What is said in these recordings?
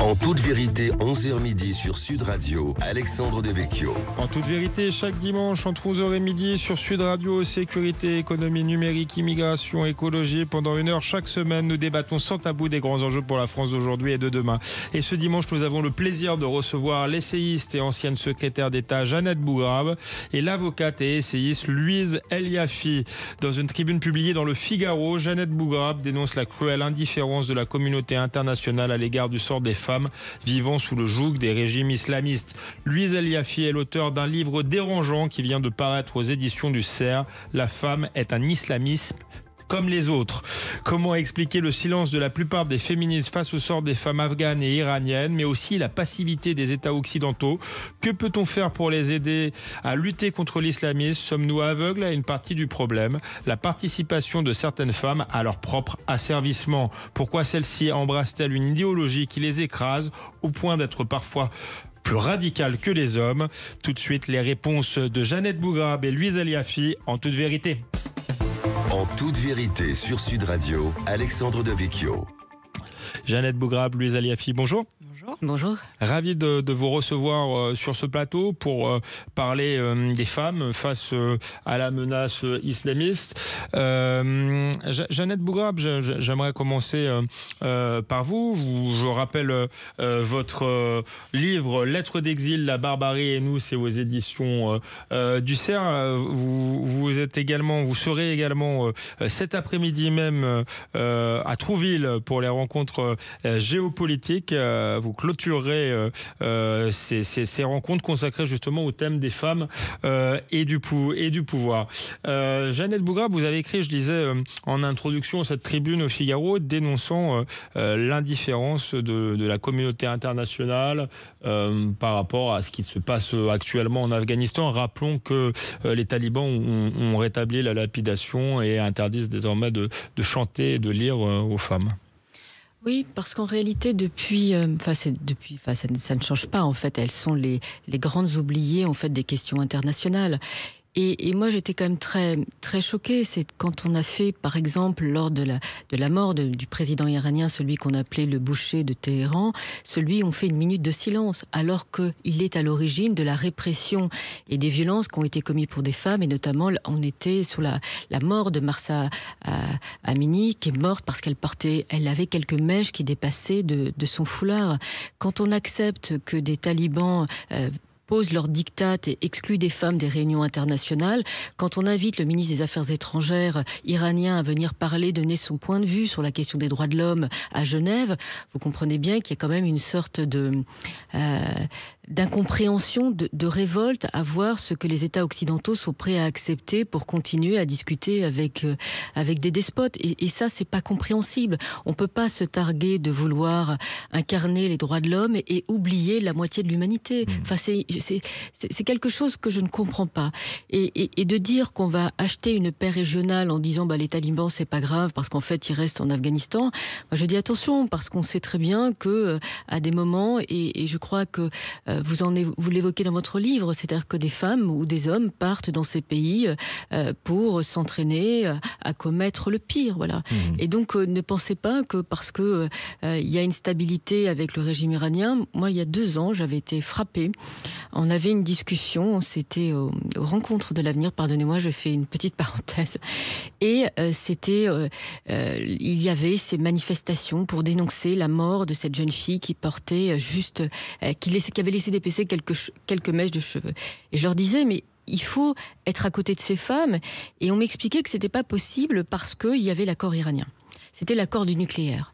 En toute vérité, 11h midi sur Sud Radio, Alexandre Devecchio. En toute vérité, chaque dimanche entre 11h et midi sur Sud Radio, sécurité, économie numérique, immigration, écologie. Pendant une heure chaque semaine, nous débattons sans tabou des grands enjeux pour la France d'aujourd'hui et de demain. Et ce dimanche, nous avons le plaisir de recevoir l'essayiste et ancienne secrétaire d'État Jeannette Bougrabe et l'avocate et essayiste Louise Eliafi. Dans une tribune publiée dans le Figaro, Jeannette Bougrabe dénonce la cruelle indifférence de la communauté internationale à l'égard du sort des femmes vivant sous le joug des régimes islamistes. Louise Eliafi est l'auteur d'un livre dérangeant qui vient de paraître aux éditions du CERF. La femme est un islamisme comme les autres. Comment expliquer le silence de la plupart des féministes face au sort des femmes afghanes et iraniennes, mais aussi la passivité des États occidentaux? Que peut-on faire pour les aider à lutter contre l'islamisme? Sommes-nous aveugles à une partie du problème? La participation de certaines femmes à leur propre asservissement. Pourquoi celles-ci embrassent-elles une idéologie qui les écrase au point d'être parfois plus radicales que les hommes? Tout de suite, les réponses de Jeannette Bougrabe et Louise Eliafi en toute vérité. En toute vérité sur Sud Radio, Alexandre Devecchio. Jeannette Bougrabe, Louise Eliafi, bonjour. Bonjour. Ravi de vous recevoir sur ce plateau pour parler des femmes face à la menace islamiste. Jeannette Bougrabe, j'aimerais commencer par vous. Je rappelle votre livre Lettres d'exil, la barbarie et nous, c'est aux éditions du CERF. Vous serez également cet après-midi même à Trouville pour les rencontres géopolitiques. Vous clôturerez ces rencontres consacrées justement au thème des femmes et du pouvoir. Jeannette Bougrabe, vous avez écrit, je disais en introduction, cette tribune au Figaro dénonçant l'indifférence de la communauté internationale par rapport à ce qui se passe actuellement en Afghanistan. Rappelons que les talibans ont rétabli la lapidation et interdisent désormais de chanter et de lire aux femmes. Oui, parce qu'en réalité, ça ne change pas. En fait, elles sont les grandes oubliées en fait des questions internationales. Et moi, j'étais quand même très, très choquée. C'est quand on a fait, par exemple, lors de la mort du président iranien, celui qu'on appelait le boucher de Téhéran, on fait une minute de silence, alors qu'il est à l'origine de la répression et des violences qui ont été commises pour des femmes. Et notamment, on était sur la mort de Mahsa Amini, qui est morte parce elle avait quelques mèches qui dépassaient de son foulard. Quand on accepte que des talibans posent leurs diktats et excluent des femmes des réunions internationales, quand on invite le ministre des Affaires étrangères iranien à venir donner son point de vue sur la question des droits de l'homme à Genève, vous comprenez bien qu'il y a quand même une sorte d'incompréhension, de révolte à voir ce que les États occidentaux sont prêts à accepter pour continuer à discuter avec des despotes. Et ça, c'est pas compréhensible. On peut pas se targuer de vouloir incarner les droits de l'homme et oublier la moitié de l'humanité. Enfin, c'est quelque chose que je ne comprends pas. Et de dire qu'on va acheter une paix régionale en disant les talibans, c'est pas grave parce qu'en fait, ils restent en Afghanistan. Moi, je dis attention parce qu'on sait très bien que à des moments, et je crois que vous l'évoquez dans votre livre, c'est-à-dire que des femmes ou des hommes partent dans ces pays pour s'entraîner à commettre le pire, voilà. Et donc ne pensez pas que parce que il y a une stabilité avec le régime iranien. Moi, il y a 2 ans, j'avais été frappée. On avait une discussion, c'était aux rencontres de l'avenir. Pardonnez-moi, je fais une petite parenthèse. Et il y avait ces manifestations pour dénoncer la mort de cette jeune fille qui portait qui avait laissé dépecer quelques mèches de cheveux. Et je leur disais, mais il faut être à côté de ces femmes. Et on m'expliquait que c'était pas possible parce qu'il y avait l'accord iranien. C'était l'accord du nucléaire.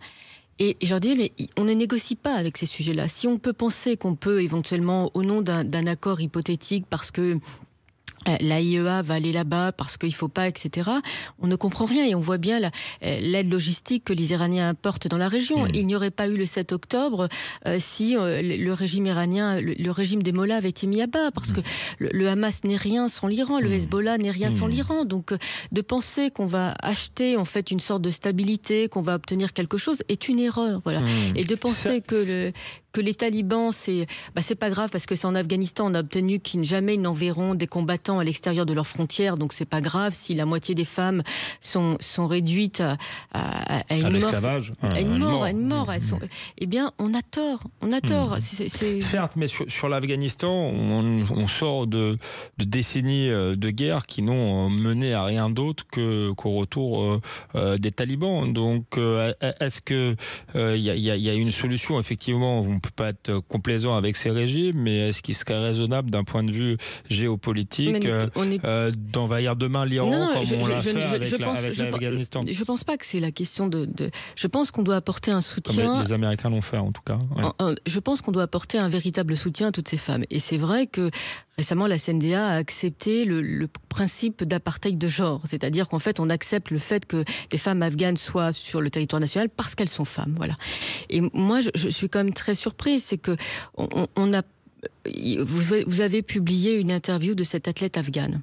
Et je leur disais, mais on ne négocie pas avec ces sujets-là. Si on peut penser qu'on peut éventuellement, au nom d'un accord hypothétique, parce que l'AIEA va aller là-bas parce qu'il ne faut pas, etc. On ne comprend rien et on voit bien l'aide logistique que les Iraniens apportent dans la région. Il n'y aurait pas eu le 7 octobre si le régime iranien, le régime des mollahs avait été mis à bas, parce que le Hamas n'est rien sans l'Iran, le Hezbollah n'est rien sans l'Iran. Donc de penser qu'on va acheter en fait une sorte de stabilité, qu'on va obtenir quelque chose, est une erreur. Voilà. Et de penser que les talibans, c'est pas grave parce que c'est en Afghanistan, on a obtenu qu'ils jamais n'enverront des combattants à l'extérieur de leurs frontières, donc c'est pas grave si la moitié des femmes sont réduites à une mort. Eh bien, on a tort. Certes, mais sur l'Afghanistan, on sort de décennies de guerre qui n'ont mené à rien d'autre qu'au retour des talibans. Donc, est-ce que il y a une solution? Effectivement, on ne peut pas être complaisant avec ces régimes, mais est-ce qu'il serait raisonnable d'un point de vue géopolitique d'envahir demain l'Iran comme on l'a fait avec l'Afghanistan? Je ne pense pas que c'est la question de... Je pense qu'on doit apporter un soutien... Comme les Américains l'ont fait, en tout cas. Ouais. Je pense qu'on doit apporter un véritable soutien à toutes ces femmes. Et c'est vrai que récemment, la CNDA a accepté le principe d'apartheid de genre. C'est-à-dire qu'en fait, on accepte le fait que des femmes afghanes soient sur le territoire national parce qu'elles sont femmes. Voilà. Et moi, je suis quand même très surprise. C'est que vous avez publié une interview de cette athlète afghane.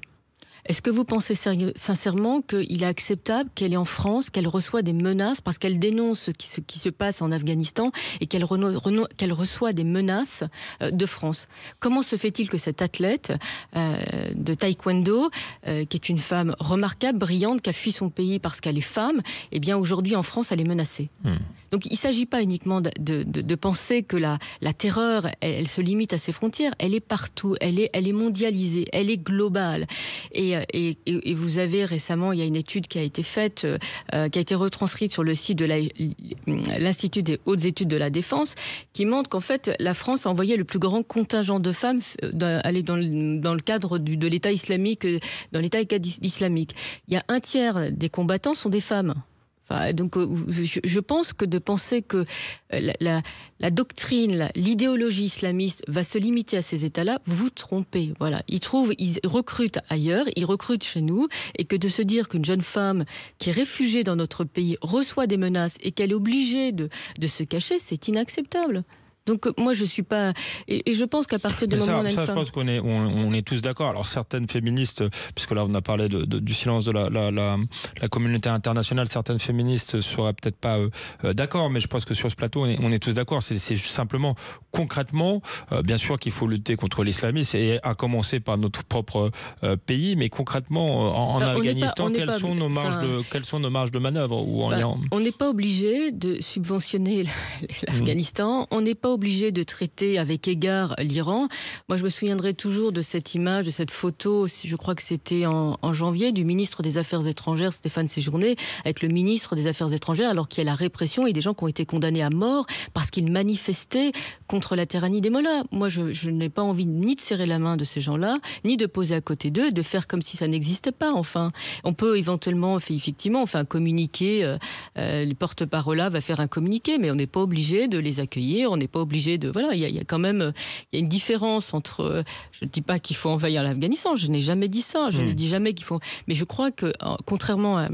Est-ce que vous pensez sincèrement qu'il est acceptable qu'elle est en France, qu'elle reçoit des menaces parce qu'elle dénonce ce qui se passe en Afghanistan et qu'elle reçoit des menaces de France? Comment se fait-il que cette athlète de taekwondo, qui est une femme remarquable, brillante, qui a fui son pays parce qu'elle est femme, eh bien aujourd'hui en France elle est menacée? Donc il ne s'agit pas uniquement de penser que la terreur, elle se limite à ses frontières, elle est partout, elle est mondialisée, elle est globale. Et vous avez récemment, il y a une étude qui a été faite, qui a été retranscrite sur le site de l'Institut des hautes études de la défense, qui montre qu'en fait la France a envoyé le plus grand contingent de femmes aller dans le cadre de l'État islamique, dans l'État islamique. Il y a un tiers des combattants sont des femmes. Donc, je pense que de penser que la doctrine, l'idéologie islamiste va se limiter à ces États-là, vous vous trompez. Voilà. Ils recrutent ailleurs, ils recrutent chez nous, et que de se dire qu'une jeune femme qui est réfugiée dans notre pays reçoit des menaces et qu'elle est obligée de se cacher, c'est inacceptable. Donc moi je suis pas et je pense qu'à partir du moment où on a une femme... je pense qu'on est tous d'accord. Alors certaines féministes, puisque là on a parlé du silence de la communauté internationale, certaines féministes seraient peut-être pas d'accord, mais je pense que sur ce plateau on est tous d'accord. C'est simplement concrètement, bien sûr qu'il faut lutter contre l'islamisme et à commencer par notre propre pays, mais concrètement en Afghanistan, quelles sont nos marges de manœuvre ou en Iran? On n'est pas obligé de subventionner l'Afghanistan, on n'est pas obligé de traiter avec égard l'Iran. Moi, je me souviendrai toujours de cette image, de cette photo, je crois que c'était en janvier, du ministre des Affaires étrangères, Stéphane Séjourné, avec le ministre des Affaires étrangères, alors qu'il y a la répression et des gens qui ont été condamnés à mort parce qu'ils manifestaient contre la tyrannie des mollahs. Moi, je n'ai pas envie ni de serrer la main de ces gens-là, ni de poser à côté d'eux, de faire comme si ça n'existait pas, enfin. On peut éventuellement, effectivement, on fait un communiqué, le porte-parole là va faire un communiqué, mais on n'est pas obligé de les accueillir, on n'est pas obligé de... Voilà, il y a quand même une différence entre... Je ne dis pas qu'il faut envahir l'Afghanistan, je n'ai jamais dit ça, je n'ai dit jamais qu'il faut... Mais je crois que, contrairement à...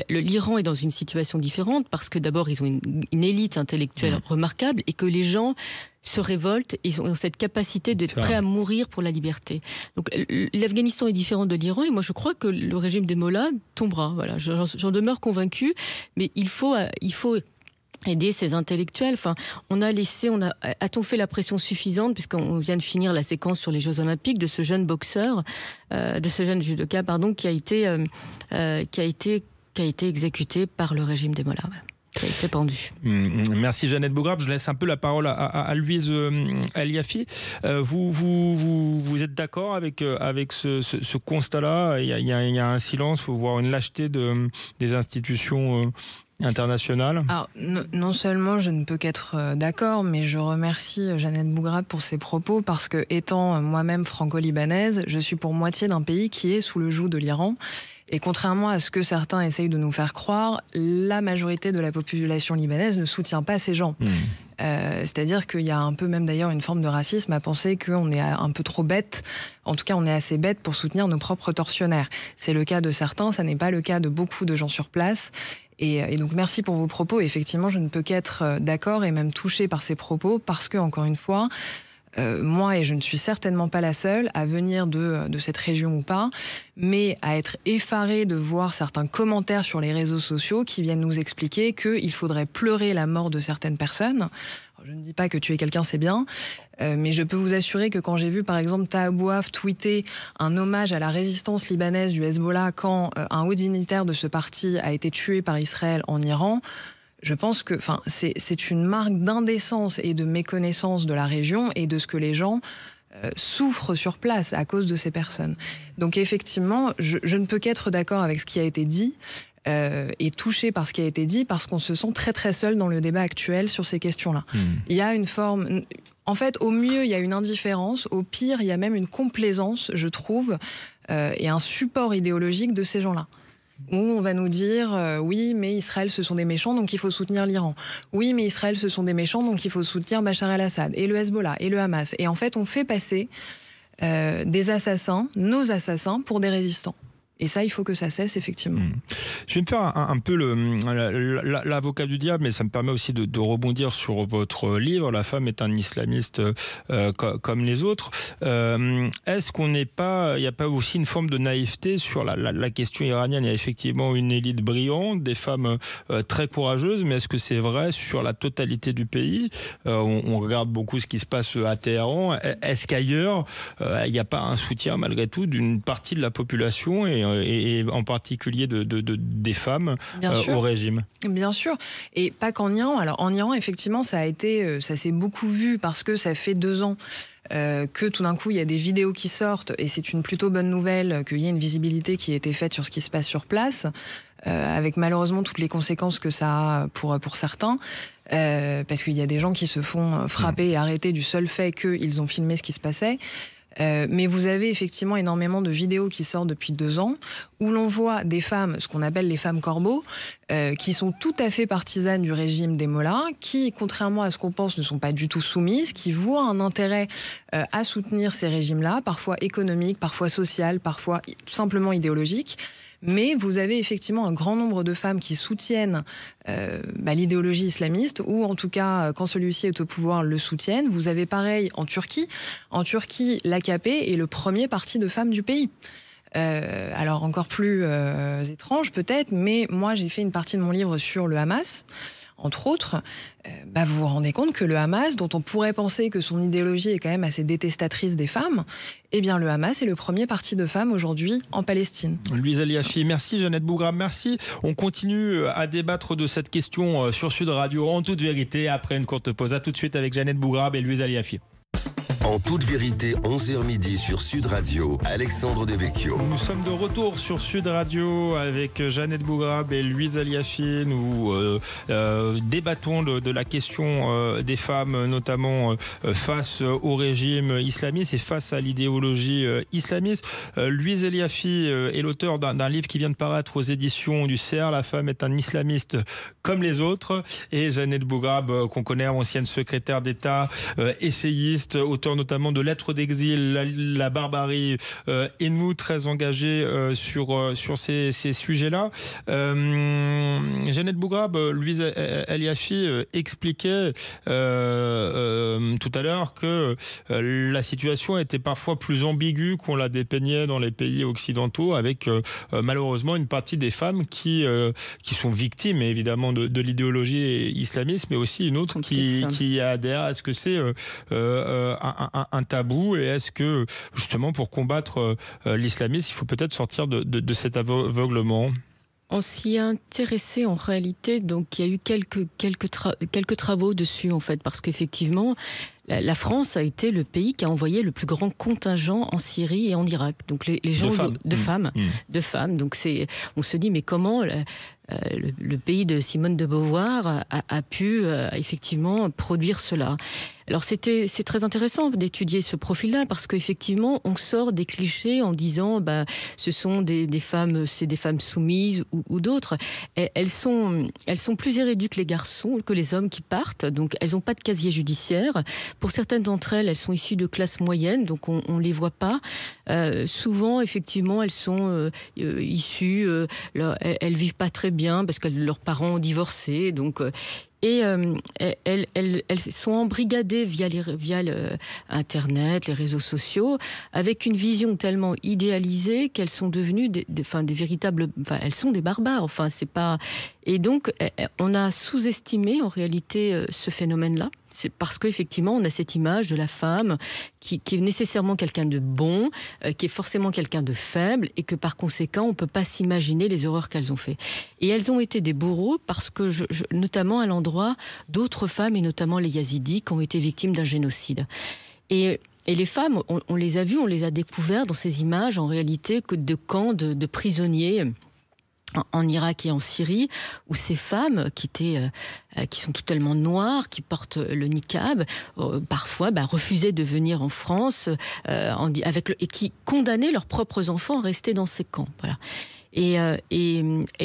l'Iran est dans une situation différente parce que d'abord, ils ont une élite intellectuelle remarquable et que les gens se révoltent et ont cette capacité d'être prêts à mourir pour la liberté. Donc l'Afghanistan est différent de l'Iran et moi je crois que le régime des mollahs tombera. Voilà, j'en demeure convaincu, mais il faut aider ces intellectuels. Enfin, a-t-on fait la pression suffisante, puisqu'on vient de finir la séquence sur les Jeux Olympiques, de ce jeune boxeur, de ce jeune judoka, qui a été exécuté par le régime des mollahs. Voilà. Qui a été pendu. Merci Jeannette Bougrabe. Je laisse un peu la parole à Louise Eliafi. Vous êtes d'accord avec ce constat-là? Il y a un silence, il faut voir une lâcheté des institutions internationales. Alors, non seulement je ne peux qu'être d'accord, mais je remercie Jeannette Bougrabe pour ses propos, parce que, étant moi-même franco-libanaise, je suis pour moitié d'un pays qui est sous le joug de l'Iran. Et contrairement à ce que certains essayent de nous faire croire, la majorité de la population libanaise ne soutient pas ces gens. C'est-à-dire qu'il y a un peu même d'ailleurs une forme de racisme à penser qu'on est un peu trop bête. En tout cas, on est assez bête pour soutenir nos propres tortionnaires. C'est le cas de certains, ça n'est pas le cas de beaucoup de gens sur place. Et donc merci pour vos propos. Effectivement, je ne peux qu'être d'accord et même touchée par ces propos parce que, encore une fois, moi, et je ne suis certainement pas la seule à venir de cette région ou pas, mais à être effarée de voir certains commentaires sur les réseaux sociaux qui viennent nous expliquer qu'il faudrait pleurer la mort de certaines personnes. Je ne dis pas que tuer quelqu'un c'est bien, mais je peux vous assurer que quand j'ai vu par exemple Taha Bouaf tweeter un hommage à la résistance libanaise du Hezbollah quand un haut dignitaire de ce parti a été tué par Israël en Iran, je pense que c'est une marque d'indécence et de méconnaissance de la région et de ce que les gens souffrent sur place à cause de ces personnes. Donc effectivement, je ne peux qu'être d'accord avec ce qui a été dit et touché par ce qui a été dit parce qu'on se sent très très seul dans le débat actuel sur ces questions-là. Il y a une forme... En fait, au mieux, il y a une indifférence. Au pire, il y a même une complaisance, je trouve, et un support idéologique de ces gens-là. Où on va nous dire oui, mais Israël, ce sont des méchants, donc il faut soutenir l'Iran. Oui, mais Israël, ce sont des méchants, donc il faut soutenir Bachar el-Assad, et le Hezbollah, et le Hamas. Et en fait, on fait passer des assassins, nos assassins, pour des résistants. Et ça, il faut que ça cesse, effectivement. Je vais me faire un peu l'avocat du diable, mais ça me permet aussi de rebondir sur votre livre. La femme est un islamiste comme les autres. Est-ce qu'on n'est pas... Il n'y a pas aussi une forme de naïveté sur la question iranienne? Il y a effectivement une élite brillante, des femmes très courageuses, mais est-ce que c'est vrai sur la totalité du pays? On regarde beaucoup ce qui se passe à Téhéran. Est-ce qu'ailleurs, il n'y a pas un soutien, malgré tout, d'une partie de la population et en particulier des femmes au régime? Bien sûr, et pas qu'en Iran. Alors en Iran, effectivement, ça s'est beaucoup vu parce que ça fait 2 ans que tout d'un coup il y a des vidéos qui sortent et c'est une plutôt bonne nouvelle qu'il y ait une visibilité qui a été faite sur ce qui se passe sur place, avec malheureusement toutes les conséquences que ça a pour certains. Parce qu'il y a des gens qui se font frapper et arrêter du seul fait qu'ils ont filmé ce qui se passait. Mais vous avez effectivement énormément de vidéos qui sortent depuis 2 ans où l'on voit des femmes, ce qu'on appelle les femmes corbeaux, qui sont tout à fait partisanes du régime des mollahs, qui, contrairement à ce qu'on pense, ne sont pas du tout soumises, qui voient un intérêt à soutenir ces régimes-là, parfois économique, parfois social, parfois tout simplement idéologique. Mais vous avez effectivement un grand nombre de femmes qui soutiennent l'idéologie islamiste, ou en tout cas, quand celui-ci est au pouvoir, le soutiennent. Vous avez pareil en Turquie. En Turquie, l'AKP est le premier parti de femmes du pays. Alors encore plus étrange peut-être, mais moi j'ai fait une partie de mon livre sur le Hamas. Entre autres, vous vous rendez compte que le Hamas, dont on pourrait penser que son idéologie est quand même assez détestatrice des femmes, eh bien le Hamas est le premier parti de femmes aujourd'hui en Palestine. Louise Eliafi, merci. Jeannette Bougrab, merci. On continue à débattre de cette question sur Sud Radio en toute vérité après une courte pause. À tout de suite avec Jeannette Bougrab et Louise Eliafi. En toute vérité, 11h midi sur Sud Radio, Alexandre Devecchio. Nous sommes de retour sur Sud Radio avec Jeannette Bougrab et Louise Eliafi. Nous débattons de la question des femmes, notamment face au régime islamiste et face à l'idéologie islamiste. Louise Eliafi est l'auteur d'un livre qui vient de paraître aux éditions du CERF. La femme est un islamiste comme les autres. Et Jeannette Bougrab, qu'on connaît, ancienne secrétaire d'État, essayiste, auteur notamment de Lettres d'exil, la barbarie, et nous très engagés sur ces sujets-là. Jeannette Bougrab, Louise Eliafi expliquait tout à l'heure que la situation était parfois plus ambiguë qu'on la dépeignait dans les pays occidentaux, avec malheureusement une partie des femmes qui sont victimes évidemment de l'idéologie islamiste, mais aussi une autre qui adhère. Est-ce que c'est un tabou, et est-ce que justement pour combattre l'islamisme il faut peut-être sortir de cet aveuglement? On s'y est intéressé en réalité, donc il y a eu quelques travaux dessus en fait, parce qu'effectivement la France a été le pays qui a envoyé le plus grand contingent en Syrie et en Irak. Donc les gens de femmes. Donc on se dit mais comment le pays de Simone de Beauvoir a pu effectivement produire cela. Alors c'est très intéressant d'étudier ce profil-là parce qu'effectivement on sort des clichés en disant ce sont des femmes, c'est des femmes soumises ou d'autres. Elles sont plus érudites que les garçons, que les hommes qui partent. Donc elles n'ont pas de casier judiciaire. Pour certaines d'entre elles, elles sont issues de classes moyennes, donc on les voit pas. Souvent effectivement elles sont issues, elles vivent pas très bien parce que leurs parents ont divorcé, donc et elles sont embrigadées via Internet, les réseaux sociaux, avec une vision tellement idéalisée qu'elles sont devenues des véritables... elles sont des barbares, c'est pas... Et donc, on a sous-estimé, en réalité, ce phénomène-là. C'est parce qu'effectivement, on a cette image de la femme qui est nécessairement quelqu'un de bon, qui est forcément quelqu'un de faible, et que par conséquent, on ne peut pas s'imaginer les horreurs qu'elles ont fait. Et elles ont été des bourreaux parce que, notamment à l'endroit d'autres femmes, et notamment les Yazidis, qui ont été victimes d'un génocide. Et les femmes, on les a vues, on les a découvertes dans ces images, en réalité, de camps de prisonniers en Irak et en Syrie, où ces femmes qui sont totalement noires, qui portent le niqab, parfois refusaient de venir en France et qui condamnaient leurs propres enfants à rester dans ces camps. Voilà. Et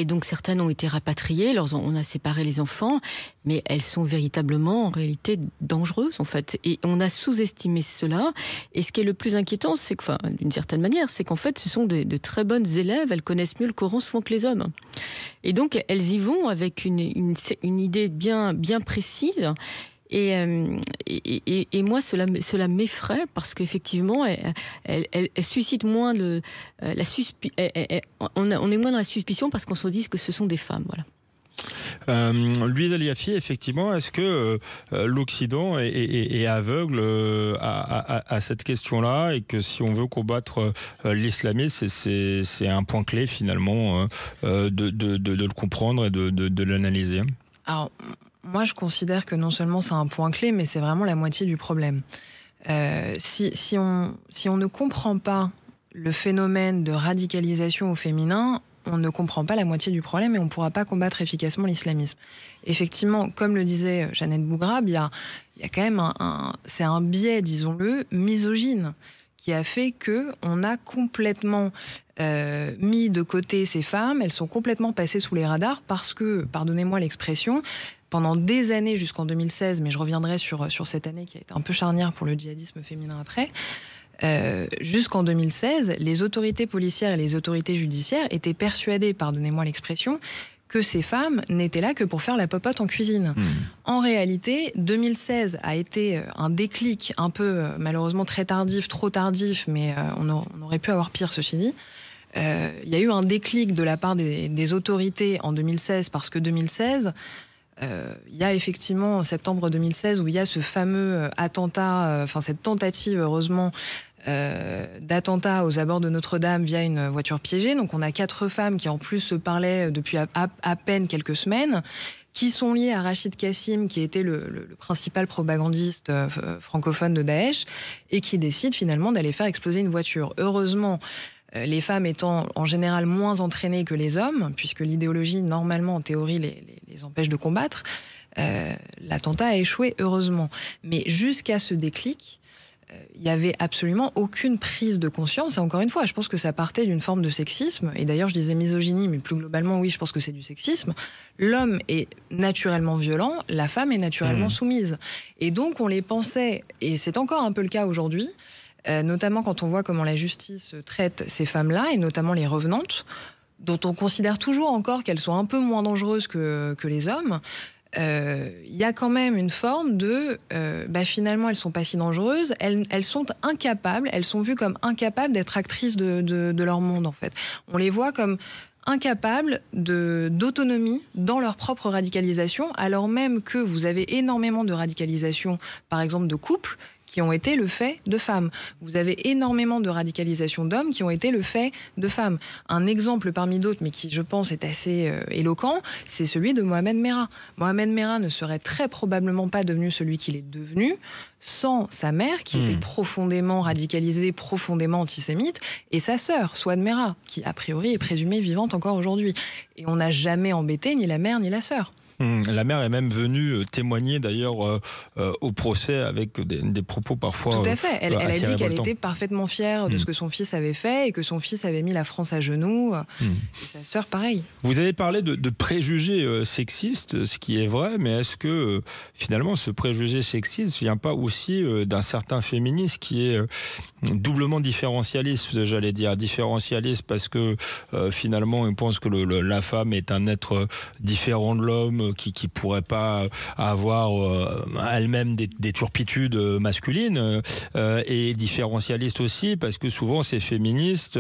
donc certaines ont été rapatriées, on a séparé les enfants, mais elles sont véritablement en réalité dangereuses en fait. Et on a sous-estimé cela. Et ce qui est le plus inquiétant, c'est que, d'une certaine manière, c'est qu'en fait ce sont de très bonnes élèves, elles connaissent mieux le Coran souvent que les hommes. Et donc elles y vont avec une idée bien précise. Et moi, cela m'effraie parce qu'effectivement, elle suscite moins on est moins dans la suspicion parce qu'on se dit que ce sont des femmes, voilà. Louise Aliafi, effectivement, est-ce que l'Occident est aveugle à cette question-là, et que si on veut combattre l'islamisme, c'est un point clé finalement de le comprendre et de l'analyser? Alors, moi, je considère que non seulement c'est un point clé, mais c'est vraiment la moitié du problème. Si on ne comprend pas le phénomène de radicalisation au féminin, on ne comprend pas la moitié du problème et on ne pourra pas combattre efficacement l'islamisme. Effectivement, comme le disait Jeannette Bougrab, il y a quand même c'est un biais, disons-le, misogyne, qui a fait qu'on a complètement mis de côté ces femmes. Elles sont complètement passées sous les radars parce que, pardonnez-moi l'expression, pendant des années, jusqu'en 2016, mais je reviendrai sur cette année qui a été un peu charnière pour le djihadisme féminin après, jusqu'en 2016, les autorités policières et les autorités judiciaires étaient persuadées, pardonnez-moi l'expression, que ces femmes n'étaient là que pour faire la popote en cuisine. En réalité, 2016 a été un déclic un peu, malheureusement très tardif, trop tardif, mais on aurait pu avoir pire, ceci dit. Il y a eu un déclic de la part des autorités en 2016, parce que 2016... il y a effectivement, en septembre 2016, où il y a ce fameux attentat, cette tentative, heureusement, d'attentat aux abords de Notre-Dame via une voiture piégée. Donc on a 4 femmes qui en plus se parlaient depuis à peine quelques semaines, qui sont liées à Rachid Kassim, qui était le principal propagandiste francophone de Daesh, et qui décident finalement d'aller faire exploser une voiture. Heureusement, les femmes étant en général moins entraînées que les hommes, puisque l'idéologie, normalement, en théorie, les empêche de combattre, l'attentat a échoué, heureusement. Mais jusqu'à ce déclic, il n'y avait absolument aucune prise de conscience. Et encore une fois, je pense que ça partait d'une forme de sexisme. Et d'ailleurs, je disais misogynie, mais plus globalement, oui, je pense que c'est du sexisme. L'homme est naturellement violent, la femme est naturellement soumise. Et donc, on les pensait, et c'est encore un peu le cas aujourd'hui, notamment quand on voit comment la justice traite ces femmes-là, et notamment les revenantes, dont on considère toujours encore qu'elles sont un peu moins dangereuses que les hommes. Il y a quand même une forme de... finalement, elles ne sont pas si dangereuses, elles sont incapables, elles sont vues comme incapables d'être actrices de leur monde, en fait. On les voit comme incapables d'autonomie dans leur propre radicalisation, alors même que vous avez énormément de radicalisation, par exemple de couples, qui ont été le fait de femmes. Vous avez énormément de radicalisation d'hommes qui ont été le fait de femmes. Un exemple parmi d'autres, mais qui, je pense, est assez éloquent, c'est celui de Mohamed Merah. Mohamed Merah ne serait très probablement pas devenu celui qu'il est devenu sans sa mère, qui était profondément radicalisée, profondément antisémite, et sa sœur, Souad Merah, qui, a priori, est présumée vivante encore aujourd'hui. Et on n'a jamais embêté ni la mère ni la sœur. La mère est même venue témoigner d'ailleurs au procès avec des propos parfois. Tout à fait. Elle a dit qu'elle était parfaitement fière de ce que son fils avait fait et que son fils avait mis la France à genoux. Et sa sœur, pareil. Vous avez parlé de préjugés sexistes, ce qui est vrai, mais est-ce que finalement ce préjugé sexiste ne vient pas aussi d'un certain féminisme qui est doublement différentialiste, j'allais dire. Différentialiste parce que finalement, on pense que la femme est un être différent de l'homme, qui pourrait pas avoir elle-même des turpitudes masculines, et différentialiste aussi parce que souvent ces féministes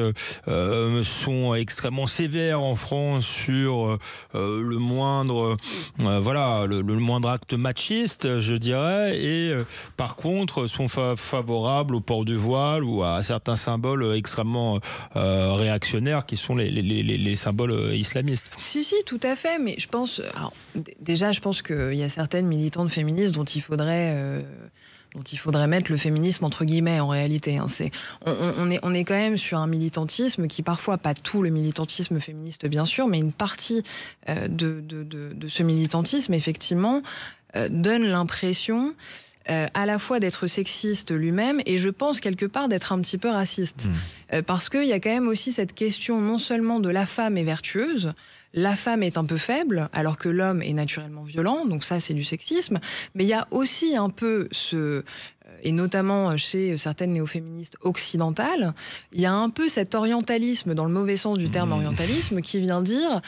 sont extrêmement sévères en France sur le moindre le moindre acte machiste, je dirais, et par contre sont favorables au port du voile ou à certains symboles extrêmement réactionnaires qui sont les symboles islamistes. Si, tout à fait, mais je pense qu'il y a certaines militantes féministes dont il faudrait mettre le féminisme entre guillemets en réalité. On est quand même sur un militantisme qui parfois, pas tout le militantisme féministe bien sûr, mais une partie de ce militantisme effectivement donne l'impression à la fois d'être sexiste lui-même et je pense quelque part d'être un petit peu raciste. Parce qu'il y a quand même aussi cette question non seulement de la femme est vertueuse, la femme est un peu faible, alors que l'homme est naturellement violent, donc ça c'est du sexisme, mais il y a aussi un peu et notamment chez certaines néo-féministes occidentales, il y a un peu cet orientalisme, dans le mauvais sens du terme orientalisme, qui vient dire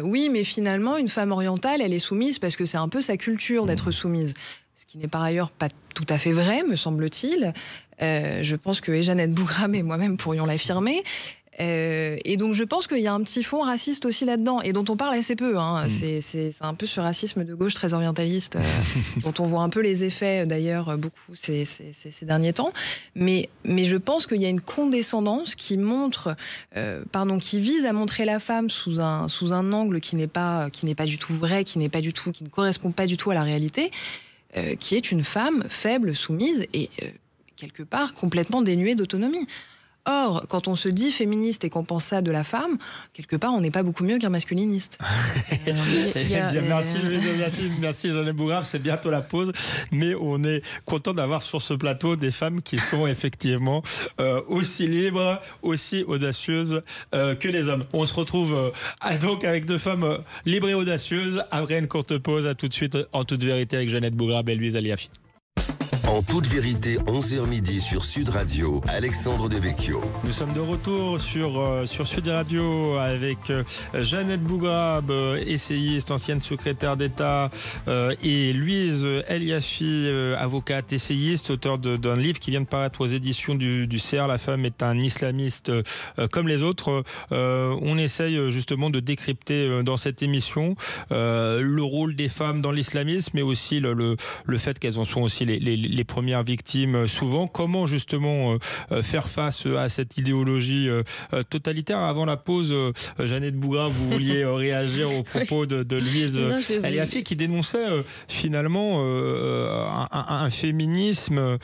oui, mais finalement une femme orientale, elle est soumise parce que c'est un peu sa culture d'être soumise. Ce qui n'est par ailleurs pas tout à fait vrai, me semble-t-il. Je pense que Jeannette Bougrabe et moi-même pourrions l'affirmer. Et donc je pense qu'il y a un petit fond raciste aussi là-dedans, et dont on parle assez peu. C'est un peu ce racisme de gauche très orientaliste, dont on voit un peu les effets d'ailleurs beaucoup ces derniers temps. Mais je pense qu'il y a une condescendance qui vise à montrer la femme sous un angle qui n'est pas du tout vrai, qui ne correspond pas du tout à la réalité. Qui est une femme faible, soumise et quelque part complètement dénuée d'autonomie. Or, quand on se dit féministe et qu'on pense ça de la femme, quelque part, on n'est pas beaucoup mieux qu'un masculiniste. Merci Jeannette Bougrabe, c'est bientôt la pause, mais on est content d'avoir sur ce plateau des femmes qui sont effectivement aussi libres, aussi audacieuses que les hommes. On se retrouve donc avec deux femmes libres et audacieuses après une courte pause. À tout de suite en toute vérité avec Jeannette Bougrabe et Louise Aliafi. En toute vérité, 11h midi sur Sud Radio, Alexandre Devecchio. Nous sommes de retour sur Sud Radio avec Jeannette Bougrabe, essayiste, ancienne secrétaire d'État, et Louise Aliafi, avocate, essayiste, auteur d'un livre qui vient de paraître aux éditions du CERF, La femme est un islamiste comme les autres. On essaye justement de décrypter dans cette émission le rôle des femmes dans l'islamisme, mais aussi le fait qu'elles en sont aussi les premières victimes souvent. Comment justement faire face à cette idéologie totalitaire? Avant la pause, Jeannette Bougrabe, vous vouliez réagir aux propos de Louise Aliafi qui dénonçait finalement un féminisme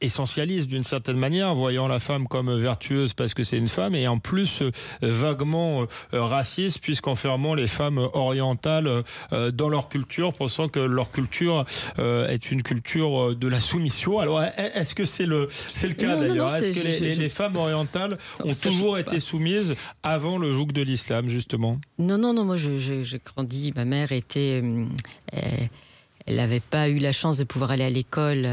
essentialiste d'une certaine manière, voyant la femme comme vertueuse parce que c'est une femme, et en plus vaguement raciste, puisqu'enfermant les femmes orientales dans leur culture, pensant que leur culture est une culture de la soumission. Alors, est-ce que c'est le cas d'ailleurs? Est-ce que les femmes orientales ont toujours été soumises avant le joug de l'islam, justement? Non, moi j'ai grandi, ma mère était... Elle n'avait pas eu la chance de pouvoir aller à l'école.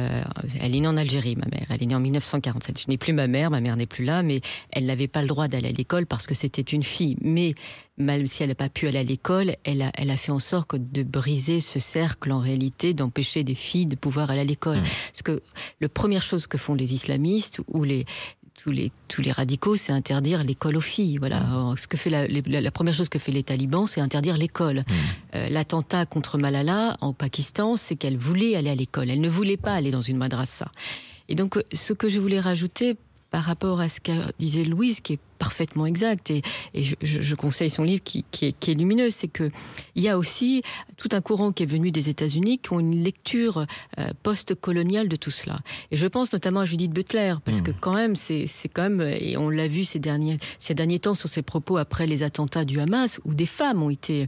Elle est née en Algérie, ma mère. Elle est née en 1947. Je n'ai plus ma mère n'est plus là, mais elle n'avait pas le droit d'aller à l'école parce que c'était une fille. Mais même si elle n'a pas pu aller à l'école, elle a fait en sorte de briser ce cercle, en réalité, d'empêcher des filles de pouvoir aller à l'école. Parce que la première chose que font les islamistes ou tous les radicaux, c'est interdire l'école aux filles. Voilà. Ce que fait la première chose que fait les talibans, c'est interdire l'école. L'attentat contre Malala au Pakistan, c'est qu'elle voulait aller à l'école. Elle ne voulait pas aller dans une madrasa. Et donc, ce que je voulais rajouter par rapport à ce que disait Louise, qui est parfaitement exact, et je conseille son livre qui est lumineux, c'est qu'il y a aussi tout un courant qui est venu des États-Unis qui ont une lecture post-coloniale de tout cela. Et je pense notamment à Judith Butler, parce que quand même, c'est quand même, et on l'a vu ces derniers temps sur ses propos après les attentats du Hamas, où des femmes ont été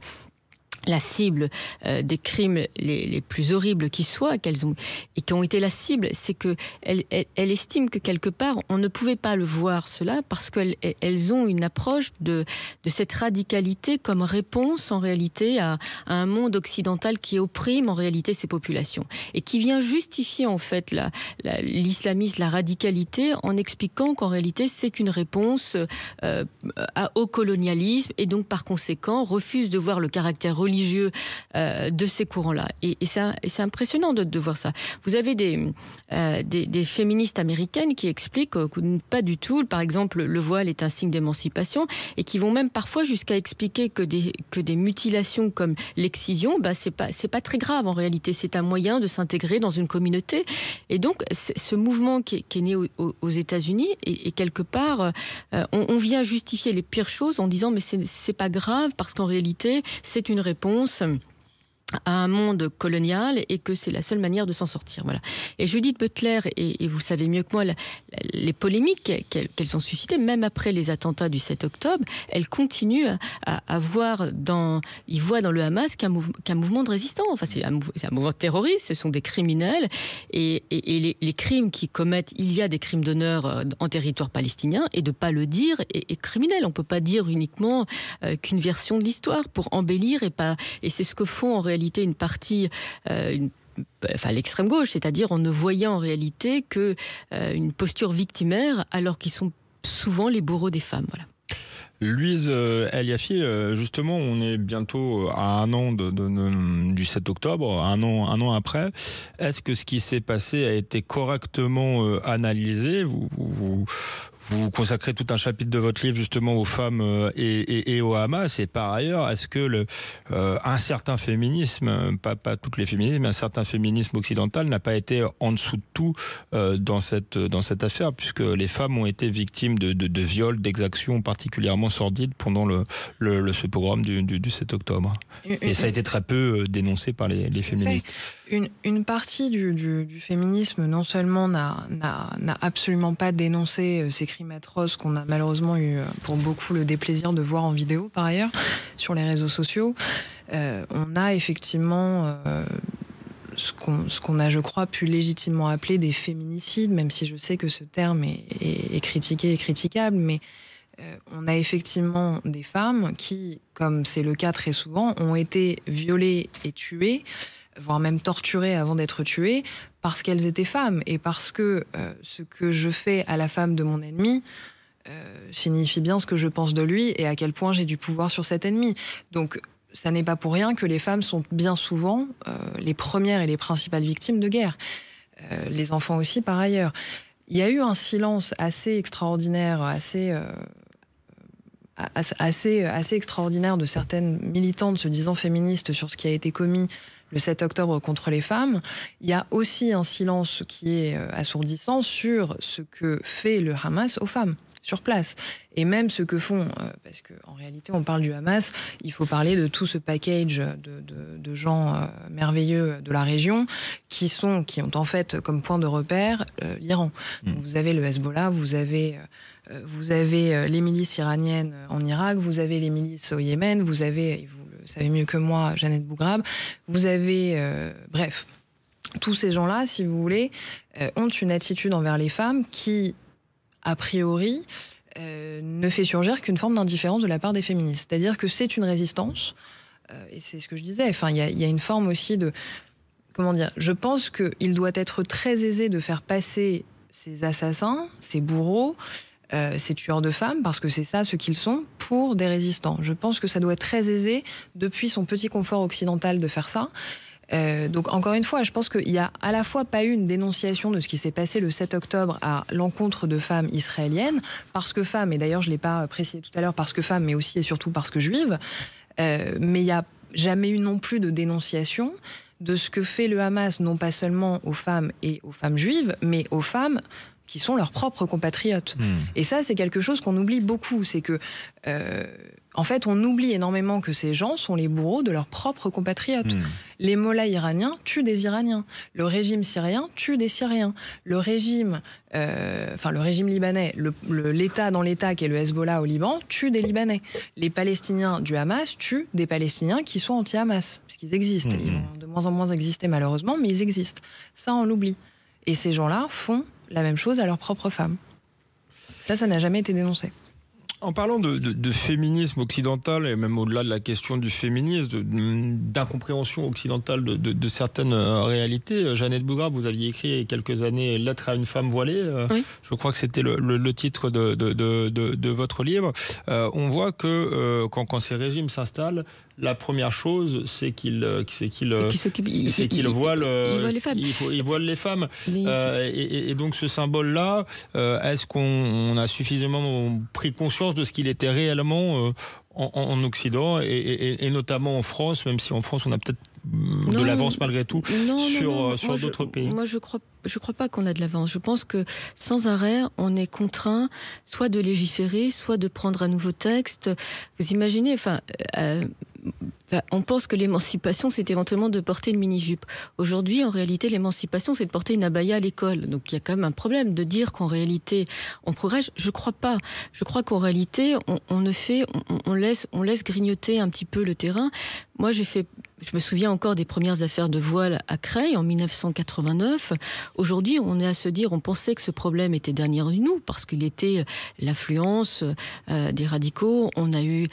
la cible des crimes les plus horribles qui soient, et qui ont été la cible, c'est qu'elle estime que quelque part, on ne pouvait pas le voir cela parce qu'elles ont une approche de cette radicalité comme réponse en réalité à un monde occidental qui opprime en réalité ces populations et qui vient justifier en fait l'islamisme, la radicalité en expliquant qu'en réalité c'est une réponse au colonialisme et donc par conséquent refuse de voir le caractère religieux de ces courants-là. Et c'est impressionnant de voir ça. Vous avez des féministes américaines qui expliquent que pas du tout, par exemple, le voile est un signe d'émancipation et qui vont même parfois jusqu'à expliquer que des mutilations comme l'excision, c'est pas très grave en réalité. C'est un moyen de s'intégrer dans une communauté. Et donc, ce mouvement qui est né aux États-Unis et quelque part, on vient justifier les pires choses en disant mais c'est pas grave parce qu'en réalité, c'est une réponse à un monde colonial et que c'est la seule manière de s'en sortir. Voilà. Et Judith Butler, et vous savez mieux que moi, les polémiques qu'elles ont suscitées, même après les attentats du 7 octobre, elle continue à voir ils voient dans le Hamas qu'un mouvement de résistance. Enfin, c'est un mouvement terroriste, ce sont des criminels et les crimes qu'ils commettent, il y a des crimes d'honneur en territoire palestinien et de ne pas le dire est criminel. On ne peut pas dire uniquement qu'une version de l'histoire pour embellir et c'est ce que font en réalité une partie l'extrême gauche, c'est-à-dire en ne voyant en réalité que une posture victimaire alors qu'ils sont souvent les bourreaux des femmes. Voilà. Louise El-Yafi, justement, on est bientôt à un an du 7 octobre, un an après. Est-ce que ce qui s'est passé a été correctement analysé ? Vous consacrez tout un chapitre de votre livre justement aux femmes et au Hamas. Et par ailleurs, est-ce que un certain féminisme, pas toutes les féministes, mais un certain féminisme occidental n'a pas été en dessous de tout dans cette affaire, puisque les femmes ont été victimes de viols, d'exactions particulièrement sordides pendant ce pogrom du 7 octobre. Et ça a été très peu dénoncé par les féministes. Une partie du féminisme non seulement n'a absolument pas dénoncé ces crimes atroces qu'on a malheureusement eu pour beaucoup le déplaisir de voir en vidéo par ailleurs sur les réseaux sociaux. On a effectivement ce qu'on a, je crois, pu légitimement appeler des féminicides, même si je sais que ce terme est critiqué et critiquable, mais on a effectivement des femmes qui, comme c'est le cas très souvent, ont été violées et tuées, voire même torturées avant d'être tuées, parce qu'elles étaient femmes, et parce que ce que je fais à la femme de mon ennemi signifie bien ce que je pense de lui, et à quel point j'ai du pouvoir sur cet ennemi. Donc, ça n'est pas pour rien que les femmes sont bien souvent les premières et les principales victimes de guerre. Les enfants aussi, par ailleurs. Il y a eu un silence assez extraordinaire, assez extraordinaire de certaines militantes se disant féministes sur ce qui a été commis le 7 octobre contre les femmes. Il y a aussi un silence qui est assourdissant sur ce que fait le Hamas aux femmes sur place. Et même ce que font, parce qu'en réalité on parle du Hamas, il faut parler de tout ce package de gens merveilleux de la région qui ont en fait comme point de repère l'Iran. Donc vous avez le Hezbollah, vous avez les milices iraniennes en Irak, vous avez les milices au Yémen, vous avez, et vous le savez mieux que moi, Jeannette Bougrabe, vous avez, bref, tous ces gens-là, si vous voulez, ont une attitude envers les femmes qui, a priori, ne fait surgir qu'une forme d'indifférence de la part des féministes. C'est-à-dire que c'est une résistance, et c'est ce que je disais, enfin, il y a une forme aussi de... Comment dire ? Je pense qu'il doit être très aisé de faire passer ces assassins, ces bourreaux, ces tueurs de femmes, parce que c'est ça ce qu'ils sont, pour des résistants. Je pense que ça doit être très aisé, depuis son petit confort occidental, de faire ça. Donc encore une fois, je pense qu'il n'y a à la fois pas eu une dénonciation de ce qui s'est passé le 7 octobre à l'encontre de femmes israéliennes, parce que femmes, et d'ailleurs je ne l'ai pas précisé tout à l'heure, parce que femmes, mais aussi et surtout parce que juives, mais il n'y a jamais eu non plus de dénonciation de ce que fait le Hamas, non pas seulement aux femmes et aux femmes juives, mais aux femmes qui sont leurs propres compatriotes. Et ça, c'est quelque chose qu'on oublie beaucoup. C'est que, en fait, on oublie énormément que ces gens sont les bourreaux de leurs propres compatriotes. Les mollahs iraniens tuent des Iraniens. Le régime syrien tue des Syriens. Le régime libanais, l'État dans l'État qui est le Hezbollah au Liban, tue des Libanais. Les Palestiniens du Hamas tuent des Palestiniens qui sont anti-Hamas, puisqu'ils existent. Ils vont de moins en moins exister malheureusement, mais ils existent. Ça, on l'oublie. Et ces gens-là font la même chose à leurs propres femmes. Ça n'a jamais été dénoncé. En parlant de féminisme occidental, et même au-delà de la question du féminisme, d'incompréhension occidentale de certaines réalités, Jeannette Bougrabe, vous aviez écrit il y a quelques années « Lettre à une femme voilée ». Oui. Je crois que c'était le titre de votre livre. On voit que quand ces régimes s'installent, la première chose, c'est qu'ils voilent les femmes. Ils voilent les femmes. Et donc ce symbole-là, est-ce qu'on a suffisamment pris conscience de ce qu'il était réellement en Occident et notamment en France, même si en France on a peut-être de l'avance malgré tout sur d'autres pays. Moi je crois pas qu'on a de l'avance. Je pense que sans arrêt on est contraint soit de légiférer, soit de prendre un nouveau texte. Vous imaginez, on pense que l'émancipation, c'est éventuellement de porter une mini-jupe. Aujourd'hui, en réalité, l'émancipation, c'est de porter une abaya à l'école. Donc, il y a quand même un problème de dire qu'en réalité, on progresse. Je crois pas. Je crois qu'en réalité, on laisse grignoter un petit peu le terrain. Moi, je me souviens encore des premières affaires de voile à Creil en 1989. Aujourd'hui, on est à se dire, on pensait que ce problème était derrière nous parce qu'il était l'influence des radicaux. On a eu...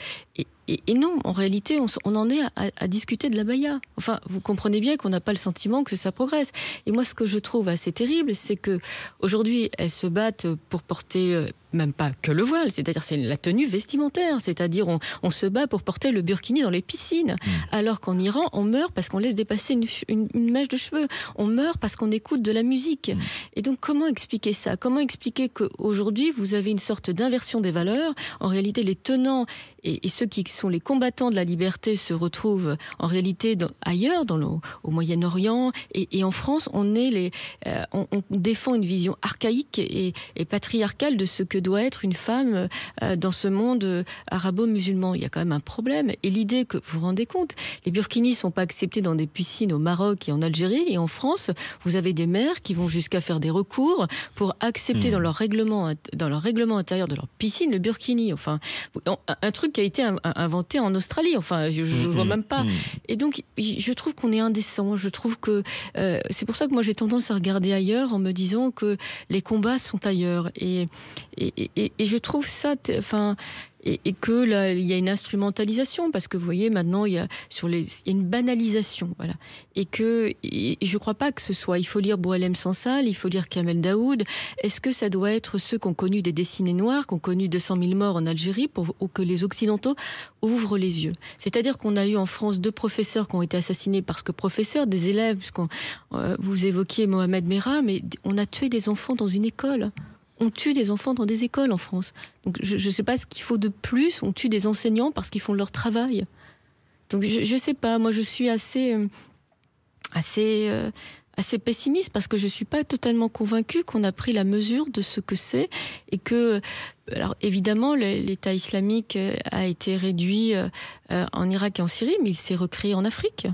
Et non, en réalité, on en est à discuter de l'abaya. Enfin, vous comprenez bien qu'on n'a pas le sentiment que ça progresse. Et moi, ce que je trouve assez terrible, c'est que aujourd'hui, elles se battent pour porter même pas que le voile, c'est-à-dire c'est la tenue vestimentaire, c'est-à-dire on se bat pour porter le burkini dans les piscines, alors qu'en Iran, on meurt parce qu'on laisse dépasser une mèche de cheveux, on meurt parce qu'on écoute de la musique. Et donc, comment expliquer ça ? Comment expliquer qu'aujourd'hui, vous avez une sorte d'inversion des valeurs ? En réalité, les tenants et ceux qui sont les combattants de la liberté se retrouvent en réalité ailleurs, au Moyen-Orient et en France, on défend une vision archaïque et patriarcale de ce que doit être une femme dans ce monde arabo-musulman. Il y a quand même un problème. Et l'idée que, vous vous rendez compte, les burkinis ne sont pas acceptés dans des piscines au Maroc et en Algérie, et en France, vous avez des maires qui vont jusqu'à faire des recours pour accepter dans leur règlement intérieur de leur piscine le burkini. Enfin, un truc qui a été inventé en Australie. Enfin, je vois même pas. Et donc, je trouve qu'on est indécent. Je trouve que c'est pour ça que moi j'ai tendance à regarder ailleurs en me disant que les combats sont ailleurs. Et je trouve ça, et que là, il y a une instrumentalisation, parce que vous voyez maintenant il y a une banalisation, voilà. Et je crois pas que ce soit. Il faut lire Boualem Sansal, il faut lire Kamel Daoud. Est-ce que ça doit être ceux qui ont connu des décennies noires, qui ont connu 200 000 morts en Algérie, pour que les Occidentaux ouvrent les yeux? C'est-à-dire qu'on a eu en France 2 professeurs qui ont été assassinés parce que professeurs, des élèves, puisqu'on vous évoquiez Mohamed Merah, mais on a tué des enfants dans une école. On tue des enfants dans des écoles en France. Donc je ne sais pas ce qu'il faut de plus. On tue des enseignants parce qu'ils font leur travail. Donc je ne sais pas. Moi, je suis assez pessimiste parce que je ne suis pas totalement convaincue qu'on a pris la mesure de ce que c'est et que... Alors évidemment, l'État islamique a été réduit en Irak et en Syrie, mais il s'est recréé en Afrique.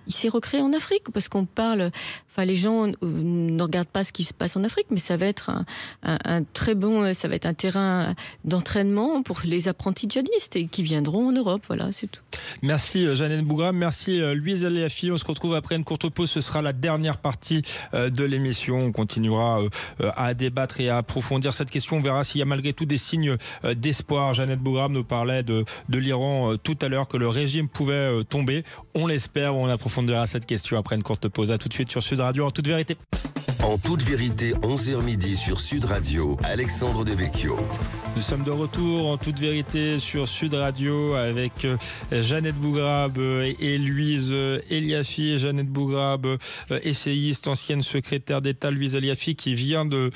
Il s'est recréé en Afrique parce qu'on parle... Enfin, les gens ne regardent pas ce qui se passe en Afrique, mais ça va être un très bon... Ça va être un terrain d'entraînement pour les apprentis djihadistes et qui viendront en Europe. Voilà, c'est tout. Merci Jeannette Bougrabe, merci Louise Aliafi. On se retrouve après une courte pause. Ce sera la dernière partie de l'émission. On continuera à débattre et à approfondir cette question. On verra s'il y a malgré tout des signes d'espoir. Jeannette Bougrabe nous parlait de l'Iran tout à l'heure, que le régime pouvait tomber. On l'espère. On approfondira cette question après une courte pause. À tout de suite sur Sud Radio, en toute vérité. En toute vérité, 11h midi sur Sud Radio, Alexandre Devecchio. Nous sommes de retour en toute vérité sur Sud Radio avec Jeannette Bougrabe et Louise Aliafi. Jeannette Bougrabe, essayiste, ancienne secrétaire d'État. Louise Aliafi qui vient de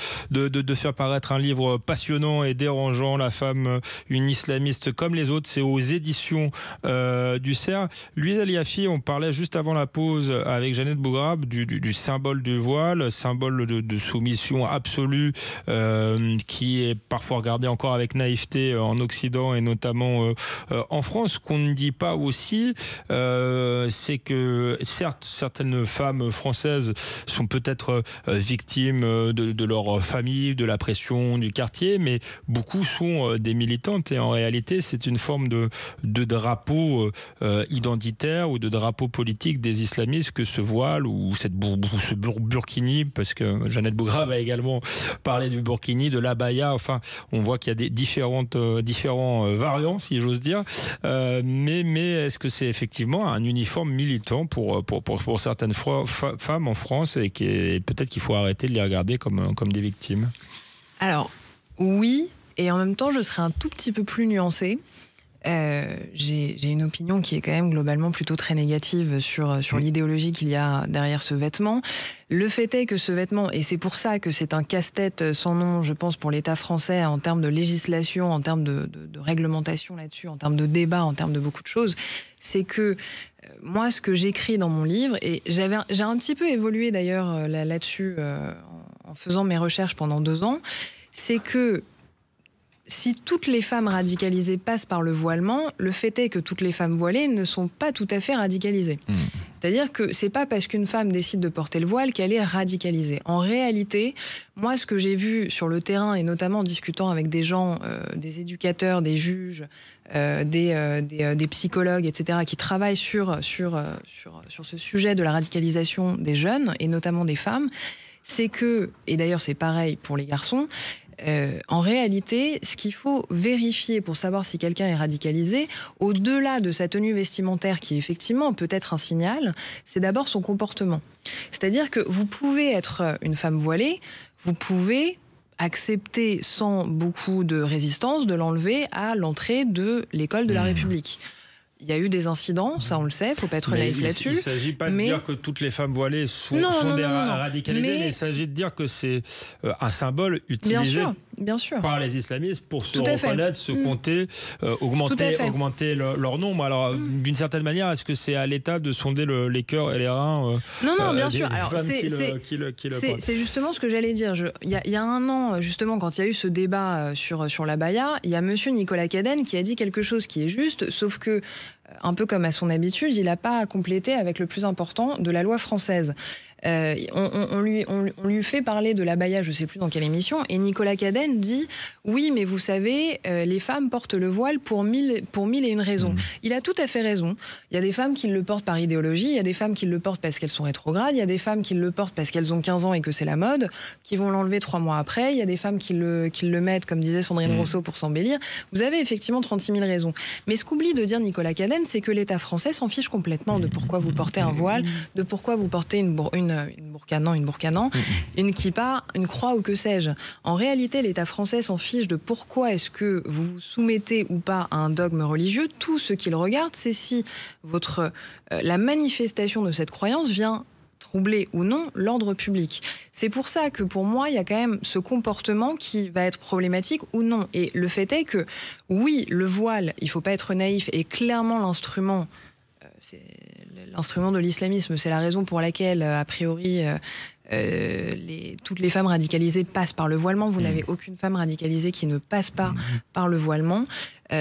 faire paraître un livre passionnant et dérangeant, La femme, une islamiste comme les autres. C'est aux éditions du CERF. Louise Aliafi, on parlait juste avant la pause avec Jeannette Bougrabe du symbole du voile, symbole symbole de soumission absolue qui est parfois regardé encore avec naïveté en Occident et notamment en France. Ce qu'on ne dit pas aussi, c'est que certes, certaines femmes françaises sont peut-être victimes de leur famille, de la pression du quartier, mais beaucoup sont des militantes et en réalité, c'est une forme de drapeau identitaire ou de drapeau politique des islamistes que ce voile ou ce burkini, parce que Jeannette Bougrave a également parlé du burkini, de l'abaya, enfin, on voit qu'il y a des différents variants, si j'ose dire, mais est-ce que c'est effectivement un uniforme militant pour certaines femmes en France et peut-être qu'il faut arrêter de les regarder comme des victimes? Alors, oui, et en même temps, je serais un tout petit peu plus nuancée. J'ai une opinion qui est quand même globalement plutôt très négative sur l'idéologie qu'il y a derrière ce vêtement. Le fait est que ce vêtement, et c'est pour ça que c'est un casse-tête sans nom, je pense, pour l'État français en termes de législation, en termes de réglementation là-dessus, en termes de débat, en termes de beaucoup de choses, c'est que moi, ce que j'écris dans mon livre, et j'ai un petit peu évolué d'ailleurs là-dessus en faisant mes recherches pendant 2 ans, c'est que si toutes les femmes radicalisées passent par le voilement, le fait est que toutes les femmes voilées ne sont pas tout à fait radicalisées. C'est-à-dire que c'est pas parce qu'une femme décide de porter le voile qu'elle est radicalisée. En réalité, moi, ce que j'ai vu sur le terrain, et notamment en discutant avec des gens, des éducateurs, des juges, des psychologues, etc., qui travaillent sur ce sujet de la radicalisation des jeunes, et notamment des femmes, c'est que, et d'ailleurs c'est pareil pour les garçons, en réalité, ce qu'il faut vérifier pour savoir si quelqu'un est radicalisé, au-delà de sa tenue vestimentaire, qui effectivement peut être un signal, c'est d'abord son comportement. C'est-à-dire que vous pouvez être une femme voilée, vous pouvez accepter sans beaucoup de résistance de l'enlever à l'entrée de l'école de la République. Il y a eu des incidents, ça on le sait, il ne faut pas être naïf là-dessus. Il ne s'agit pas de dire que toutes les femmes voilées sont radicalisées, mais il s'agit de dire que c'est un symbole utilisé bien sûr. par les islamistes pour se reconnaître, se compter, augmenter leur nombre. Alors, d'une certaine manière, est-ce que c'est à l'État de sonder les cœurs et les reins Non, bien sûr. Alors, c'est justement ce que j'allais dire. Il y a 1 an, justement, quand il y a eu ce débat sur l'abaya, il y a monsieur Nicolas Cadenne qui a dit quelque chose qui est juste, sauf que un peu comme à son habitude, il n'a pas complété avec le plus important de la loi française. On lui fait parler de l'abaya, je ne sais plus dans quelle émission, et Nicolas Cadenne dit « Oui, mais vous savez, les femmes portent le voile pour mille et une raisons. » Il a tout à fait raison. Il y a des femmes qui le portent par idéologie, il y a des femmes qui le portent parce qu'elles sont rétrogrades, il y a des femmes qui le portent parce qu'elles ont 15 ans et que c'est la mode, qui vont l'enlever 3 mois après, il y a des femmes qui le mettent, comme disait Sandrine Rousseau, pour s'embellir. Vous avez effectivement 36 000 raisons. Mais ce qu'oublie de dire Nicolas Cadenne, c'est que l'État français s'en fiche complètement de pourquoi vous portez un voile, de pourquoi vous portez une burqa, une kippa, une croix ou que sais-je. En réalité, l'État français s'en fiche de pourquoi est-ce que vous vous soumettez ou pas à un dogme religieux. Tout ce qu'il regarde, c'est si la manifestation de cette croyance vient troubler ou non l'ordre public. C'est pour ça que pour moi, il y a quand même ce comportement qui va être problématique ou non. Et le fait est que, oui, le voile, il ne faut pas être naïf, est clairement l'instrument de l'islamisme. C'est la raison pour laquelle, a priori, toutes les femmes radicalisées passent par le voilement. Vous n'avez aucune femme radicalisée qui ne passe pas par le voilement.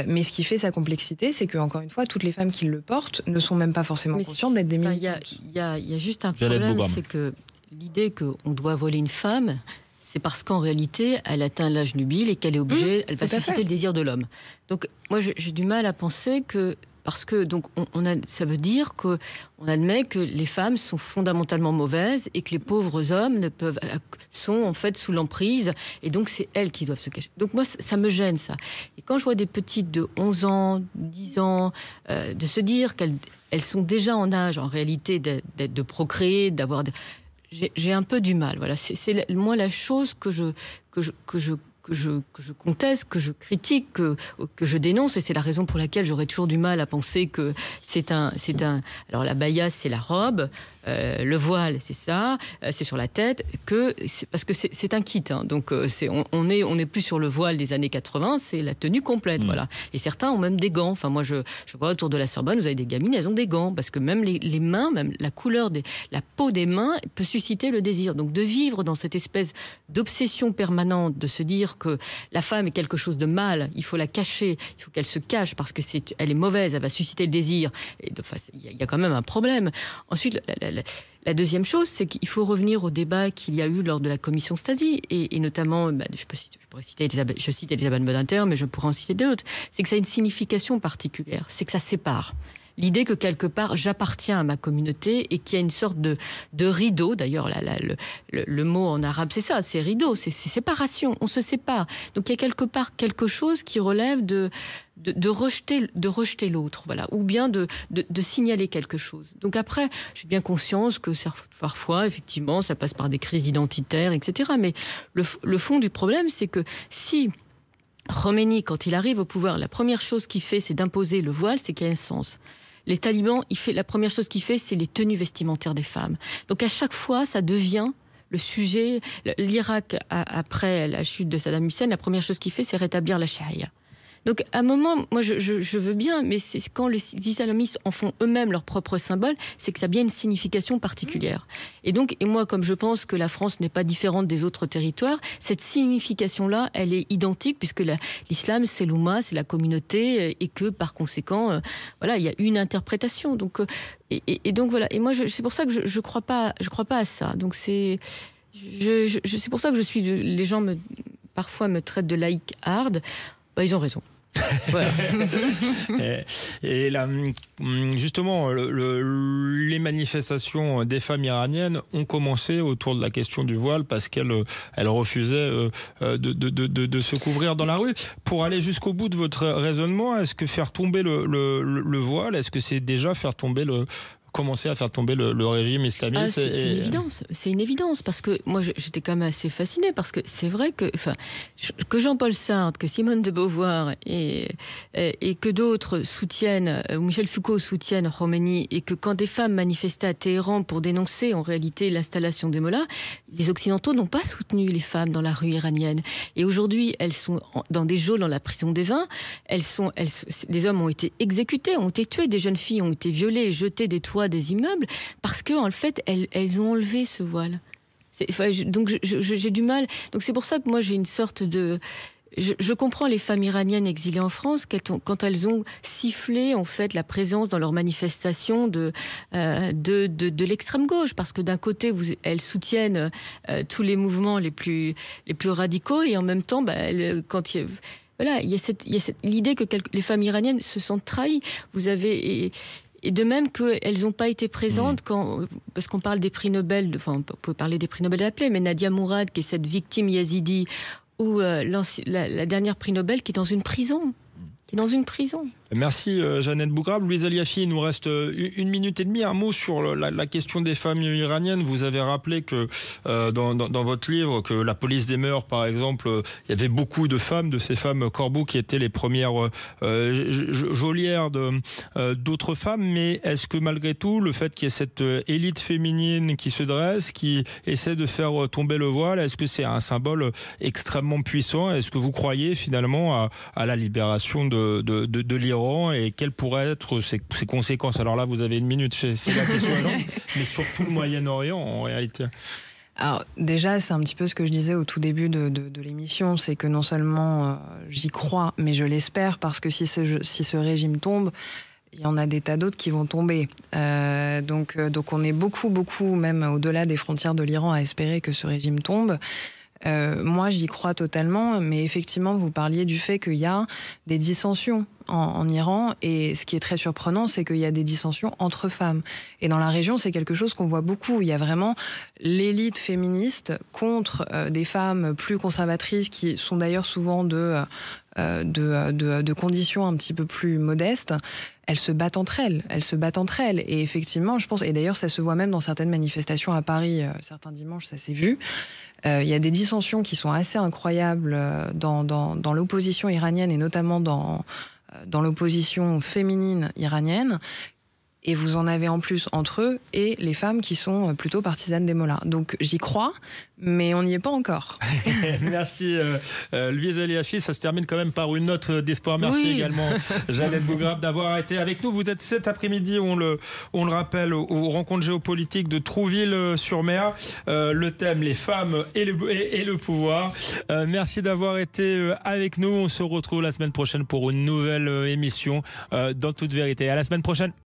Mais ce qui fait sa complexité, c'est que, encore une fois, toutes les femmes qui le portent ne sont même pas forcément conscientes d'être des militantes. Il y a juste un problème, c'est que l'idée qu'on doit voler une femme, c'est parce qu'en réalité, elle atteint l'âge nubile et qu'elle est obligée, elle va susciter le désir de l'homme. Donc, moi, j'ai du mal à penser que... Parce que donc ça veut dire qu'on admet que les femmes sont fondamentalement mauvaises et que les pauvres hommes sont en fait sous l'emprise et donc c'est elles qui doivent se cacher. Donc moi ça me gêne ça. Et quand je vois des petites de 11 ans, 10 ans, de se dire qu'elles sont déjà en âge en réalité de procréer, d'avoir... J'ai un peu du mal. Voilà, c'est moi la chose que je conteste, que je critique, que je dénonce, et c'est la raison pour laquelle j'aurais toujours du mal à penser que c'est un... Alors la baya, c'est la robe, le voile, c'est ça, c'est sur la tête, parce que c'est un kit. Hein, donc on n'est plus sur le voile des années 80, c'est la tenue complète. Voilà. Et certains ont même des gants. Enfin, moi, je vois autour de la Sorbonne, vous avez des gamines, elles ont des gants, parce que même les mains, même la couleur la peau des mains peut susciter le désir. Donc de vivre dans cette espèce d'obsession permanente, de se dire que la femme est quelque chose de mal, il faut la cacher, il faut qu'elle se cache parce que elle est mauvaise, elle va susciter le désir. Il y a quand même un problème. Ensuite, la deuxième chose, c'est qu'il faut revenir au débat qu'il y a eu lors de la commission Stasi, et notamment, je cite Elisabeth Badinter, mais je pourrais en citer d'autres, c'est que ça a une signification particulière, c'est que ça sépare. L'idée que quelque part j'appartiens à ma communauté et qu'il y a une sorte de rideau, d'ailleurs le mot en arabe c'est ça, c'est rideau, c'est séparation, on se sépare. Donc il y a quelque part quelque chose qui relève de rejeter l'autre, voilà, ou bien de signaler quelque chose. Donc après, j'ai bien conscience que parfois, effectivement, ça passe par des crises identitaires, etc. Mais le fond du problème, c'est que si Khomeini, quand il arrive au pouvoir, la première chose qu'il fait, c'est d'imposer le voile, c'est qu'il y a un sens. Les talibans, la première chose qu'il fait, c'est les tenues vestimentaires des femmes. Donc à chaque fois, ça devient le sujet. L'Irak, après la chute de Saddam Hussein, la première chose qu'il fait, c'est rétablir la charia. Donc, à un moment, moi, je veux bien, mais c'est quand les islamistes en font eux-mêmes leur propre symbole, c'est que ça a bien une signification particulière. Et moi, comme je pense que la France n'est pas différente des autres territoires, cette signification-là, elle est identique, puisque l'islam, c'est l'oumma, c'est la communauté, et que, par conséquent, voilà, il y a une interprétation. Donc, donc, voilà. Et moi, c'est pour ça que je crois pas à ça. Donc, c'est pour ça que les gens parfois me traitent de laïque hard. Ils ont raison. Voilà. et là, justement, les manifestations des femmes iraniennes ont commencé autour de la question du voile parce qu'elles refusaient de se couvrir dans la rue. Pour aller jusqu'au bout de votre raisonnement, est-ce que faire tomber le voile, est-ce que c'est déjà commencer à faire tomber le régime islamiste? C'est une évidence. C'est une évidence parce que moi j'étais quand même assez fascinée parce que c'est vrai que Jean-Paul Sartre, que Simone de Beauvoir et que d'autres soutiennent, ou Michel Foucault soutiennent Khomeini, et que quand des femmes manifestaient à Téhéran pour dénoncer en réalité l'installation des mollahs, les Occidentaux n'ont pas soutenu les femmes dans la rue iranienne. Et aujourd'hui, elles sont dans des geôles dans la prison des Vins. Des hommes ont été exécutés, ont été tués, des jeunes filles ont été violées, jetées des toits des immeubles parce que en fait elles ont enlevé ce voile. Donc j'ai du mal. Donc c'est pour ça que moi j'ai une sorte de je comprends les femmes iraniennes exilées en France quand elles ont sifflé en fait la présence dans leurs manifestations de l'extrême gauche, parce que d'un côté elles soutiennent tous les mouvements les plus radicaux, et en même temps quand il y a l'idée que les femmes iraniennes se sentent trahies. Vous avez et de même qu'elles n'ont pas été présentes parce qu'on parle des prix Nobel, on peut parler des prix Nobel de la paix, mais Nadia Mourad, qui est cette victime yazidi, ou la dernière prix Nobel qui est dans une prison. Merci Jeannette Bougrab. Louise Aliafi, il nous reste 1 minute et demie. Un mot sur la question des femmes iraniennes. Vous avez rappelé que dans votre livre, que la police des mœurs, par exemple, il y avait beaucoup de femmes, de ces femmes corbeaux qui étaient les premières geôlières d'autres femmes. Mais est-ce que malgré tout, le fait qu'il y ait cette élite féminine qui se dresse, qui essaie de faire tomber le voile, est-ce que c'est un symbole extrêmement puissant? Est-ce que vous croyez finalement à la libération de l'Iran, et quelles pourraient être ses conséquences? Alors là, vous avez 1 minute, c'est la question longue, mais surtout le Moyen-Orient en réalité. Alors déjà, c'est un petit peu ce que je disais au tout début de l'émission, c'est que non seulement j'y crois, mais je l'espère, parce que si ce régime tombe, il y en a des tas d'autres qui vont tomber. Donc on est beaucoup, même au-delà des frontières de l'Iran, à espérer que ce régime tombe. Moi, j'y crois totalement, mais effectivement, vous parliez du fait qu'il y a des dissensions en Iran, et ce qui est très surprenant, c'est qu'il y a des dissensions entre femmes. Et dans la région, c'est quelque chose qu'on voit beaucoup. Il y a vraiment l'élite féministe contre des femmes plus conservatrices, qui sont d'ailleurs souvent de conditions un petit peu plus modestes. Elles se battent entre elles. Et effectivement, je pense, et d'ailleurs, ça se voit même dans certaines manifestations à Paris, certains dimanches, ça s'est vu. Il y a des dissensions qui sont assez incroyables dans l'opposition iranienne, et notamment dans l'opposition féminine iranienne. Et vous en avez en plus entre eux et les femmes qui sont plutôt partisanes des mollahs. Donc j'y crois, mais on n'y est pas encore. Merci Louise Eliachi, ça se termine quand même par une note d'espoir. Merci également Jeannette Bougrabe d'avoir été avec nous. Vous êtes cet après-midi, on le rappelle, aux rencontres géopolitiques de Trouville-sur-Mer. Le thème, les femmes et le pouvoir. Merci d'avoir été avec nous. On se retrouve la semaine prochaine pour une nouvelle émission dans Toute Vérité. À la semaine prochaine.